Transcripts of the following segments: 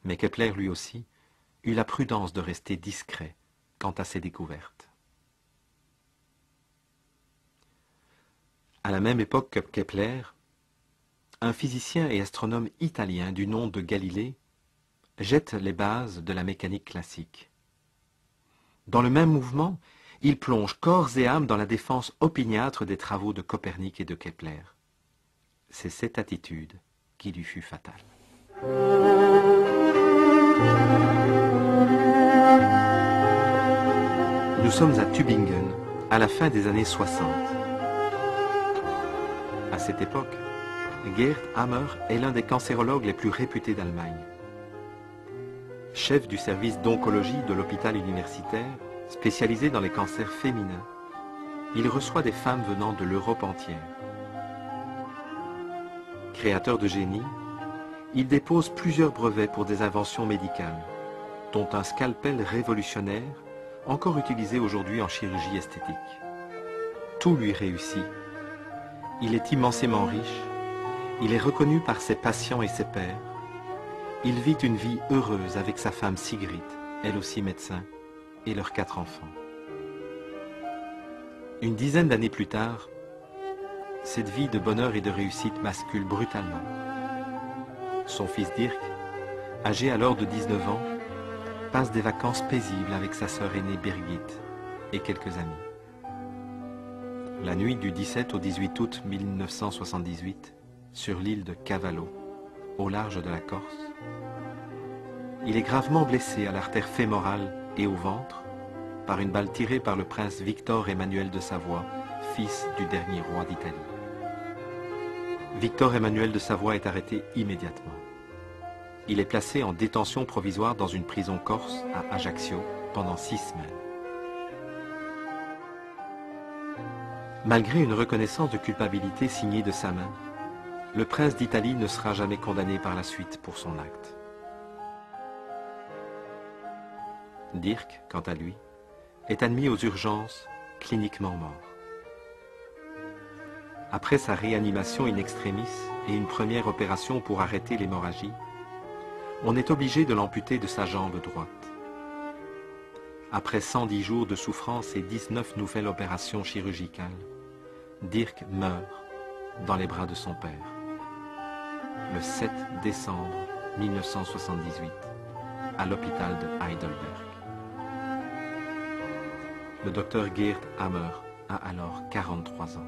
Mais Kepler, lui aussi, eut la prudence de rester discret quant à ses découvertes. À la même époque que Kepler, un physicien et astronome italien du nom de Galilée jette les bases de la mécanique classique. Dans le même mouvement, il plonge corps et âme dans la défense opiniâtre des travaux de Copernic et de Kepler. C'est cette attitude qui lui fut fatale. Nous sommes à Tübingen, à la fin des années 60. À cette époque, Gerd Hammer est l'un des cancérologues les plus réputés d'Allemagne. Chef du service d'oncologie de l'hôpital universitaire, spécialisé dans les cancers féminins, il reçoit des femmes venant de l'Europe entière. Créateur de génie, il dépose plusieurs brevets pour des inventions médicales, dont un scalpel révolutionnaire, encore utilisé aujourd'hui en chirurgie esthétique. Tout lui réussit. Il est immensément riche, il est reconnu par ses patients et ses pairs. Il vit une vie heureuse avec sa femme Sigrid, elle aussi médecin, et leurs 4 enfants. Une dizaine d'années plus tard, cette vie de bonheur et de réussite bascule brutalement. Son fils Dirk, âgé alors de 19 ans, passe des vacances paisibles avec sa sœur aînée Birgit et quelques amis. La nuit du 17 au 18 août 1978, sur l'île de Cavallo, au large de la Corse, il est gravement blessé à l'artère fémorale et au ventre par une balle tirée par le prince Victor Emmanuel de Savoie, fils du dernier roi d'Italie. Victor Emmanuel de Savoie est arrêté immédiatement. Il est placé en détention provisoire dans une prison corse à Ajaccio pendant 6 semaines. Malgré une reconnaissance de culpabilité signée de sa main, le prince d'Italie ne sera jamais condamné par la suite pour son acte. Dirk, quant à lui, est admis aux urgences, cliniquement mort. Après sa réanimation in extremis et une première opération pour arrêter l'hémorragie, on est obligé de l'amputer de sa jambe droite. Après 110 jours de souffrance et 19 nouvelles opérations chirurgicales, Dirk meurt dans les bras de son père, le 7 décembre 1978, à l'hôpital de Heidelberg. Le docteur Gerd Hammer a alors 43 ans.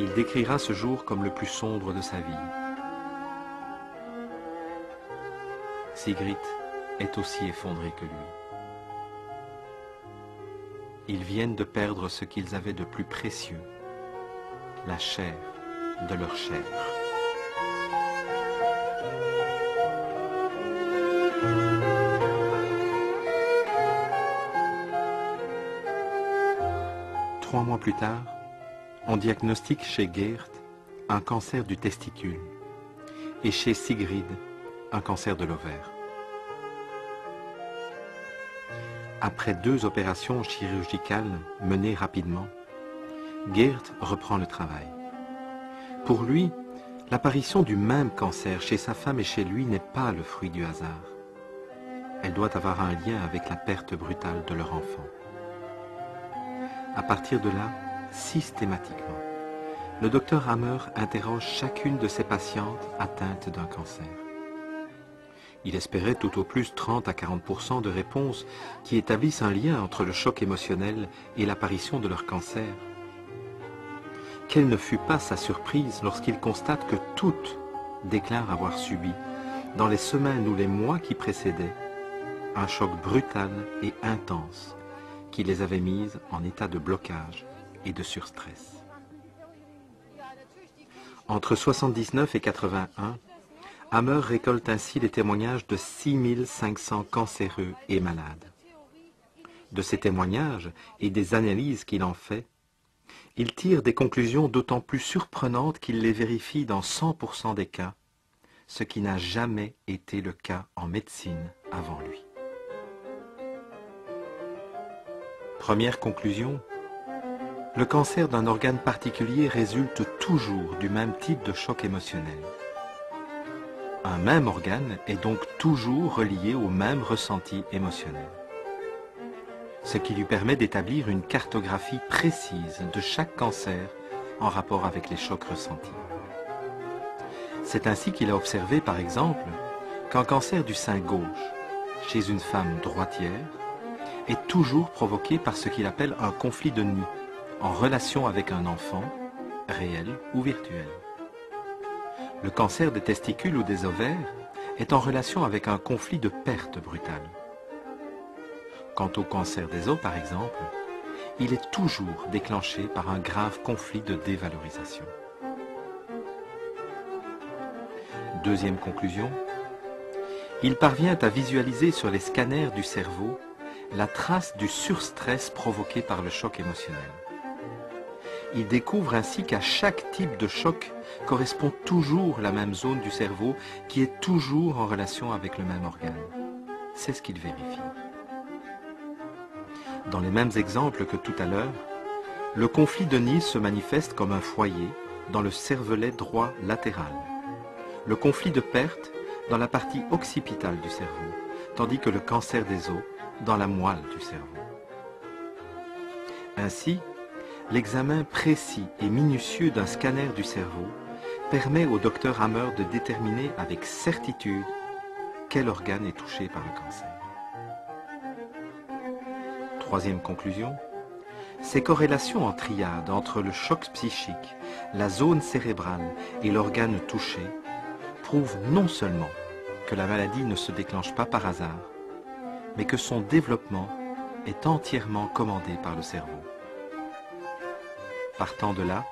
Il décrira ce jour comme le plus sombre de sa vie. Sigrid est aussi effondrée que lui. Ils viennent de perdre ce qu'ils avaient de plus précieux, la chair de leur chair. Trois mois plus tard, on diagnostique chez Gerd un cancer du testicule et chez Sigrid un cancer de l'ovaire. Après 2 opérations chirurgicales menées rapidement, Gerd reprend le travail. Pour lui, l'apparition du même cancer chez sa femme et chez lui n'est pas le fruit du hasard. Elle doit avoir un lien avec la perte brutale de leur enfant. À partir de là, systématiquement, le docteur Hammer interroge chacune de ses patientes atteintes d'un cancer. Il espérait tout au plus 30 à 40% de réponses qui établissent un lien entre le choc émotionnel et l'apparition de leur cancer. Quelle ne fut pas sa surprise lorsqu'il constate que toutes déclarent avoir subi, dans les semaines ou les mois qui précédaient, un choc brutal et intense qui les avait mises en état de blocage et de surstress. Entre 79 et 81, Hammer récolte ainsi les témoignages de 6500 cancéreux et malades. De ces témoignages et des analyses qu'il en fait, il tire des conclusions d'autant plus surprenantes qu'il les vérifie dans 100% des cas, ce qui n'a jamais été le cas en médecine avant lui. Première conclusion, le cancer d'un organe particulier résulte toujours du même type de choc émotionnel. Un même organe est donc toujours relié au même ressenti émotionnel, ce qui lui permet d'établir une cartographie précise de chaque cancer en rapport avec les chocs ressentis. C'est ainsi qu'il a observé, par exemple, qu'un cancer du sein gauche, chez une femme droitière, est toujours provoqué par ce qu'il appelle un conflit de nid, en relation avec un enfant, réel ou virtuel. Le cancer des testicules ou des ovaires est en relation avec un conflit de perte brutale. Quant au cancer des os, par exemple, il est toujours déclenché par un grave conflit de dévalorisation. Deuxième conclusion, il parvient à visualiser sur les scanners du cerveau la trace du surstress provoqué par le choc émotionnel. Il découvre ainsi qu'à chaque type de choc correspond toujours la même zone du cerveau qui est toujours en relation avec le même organe. C'est ce qu'il vérifie. Dans les mêmes exemples que tout à l'heure, le conflit de nid se manifeste comme un foyer dans le cervelet droit latéral, le conflit de perte dans la partie occipitale du cerveau, tandis que le cancer des os dans la moelle du cerveau. Ainsi, l'examen précis et minutieux d'un scanner du cerveau permet au docteur Hammer de déterminer avec certitude quel organe est touché par le cancer. Troisième conclusion, ces corrélations en triade entre le choc psychique, la zone cérébrale et l'organe touché prouvent non seulement que la maladie ne se déclenche pas par hasard, mais que son développement est entièrement commandé par le cerveau. Partant de là,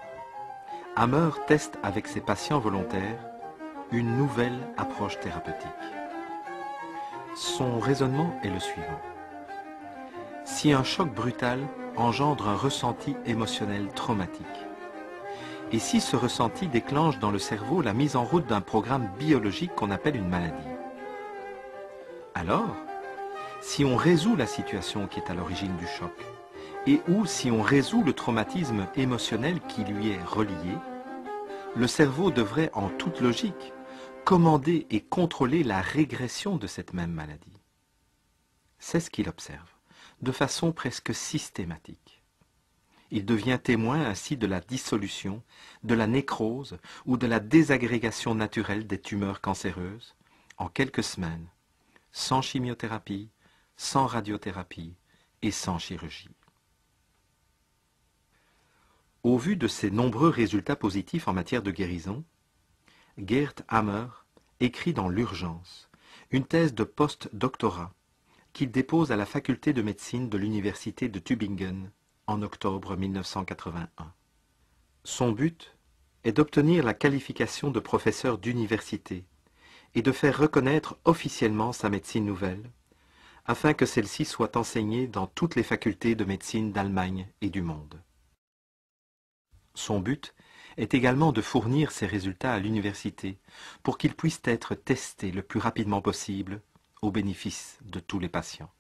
Hammer teste avec ses patients volontaires une nouvelle approche thérapeutique. Son raisonnement est le suivant. Si un choc brutal engendre un ressenti émotionnel traumatique, et si ce ressenti déclenche dans le cerveau la mise en route d'un programme biologique qu'on appelle une maladie, alors, si on résout la situation qui est à l'origine du choc, et ou si on résout le traumatisme émotionnel qui lui est relié, le cerveau devrait, en toute logique, commander et contrôler la régression de cette même maladie. C'est ce qu'il observe, de façon presque systématique. Il devient témoin ainsi de la dissolution, de la nécrose ou de la désagrégation naturelle des tumeurs cancéreuses en quelques semaines, sans chimiothérapie, sans radiothérapie et sans chirurgie. Au vu de ces nombreux résultats positifs en matière de guérison, Gerd Hammer écrit dans l'urgence une thèse de post-doctorat qu'il dépose à la faculté de médecine de l'université de Tübingen en octobre 1981. Son but est d'obtenir la qualification de professeur d'université et de faire reconnaître officiellement sa médecine nouvelle, afin que celle-ci soit enseignée dans toutes les facultés de médecine d'Allemagne et du monde. Son but est également de fournir ces résultats à l'université pour qu'ils puissent être testés le plus rapidement possible au bénéfice de tous les patients.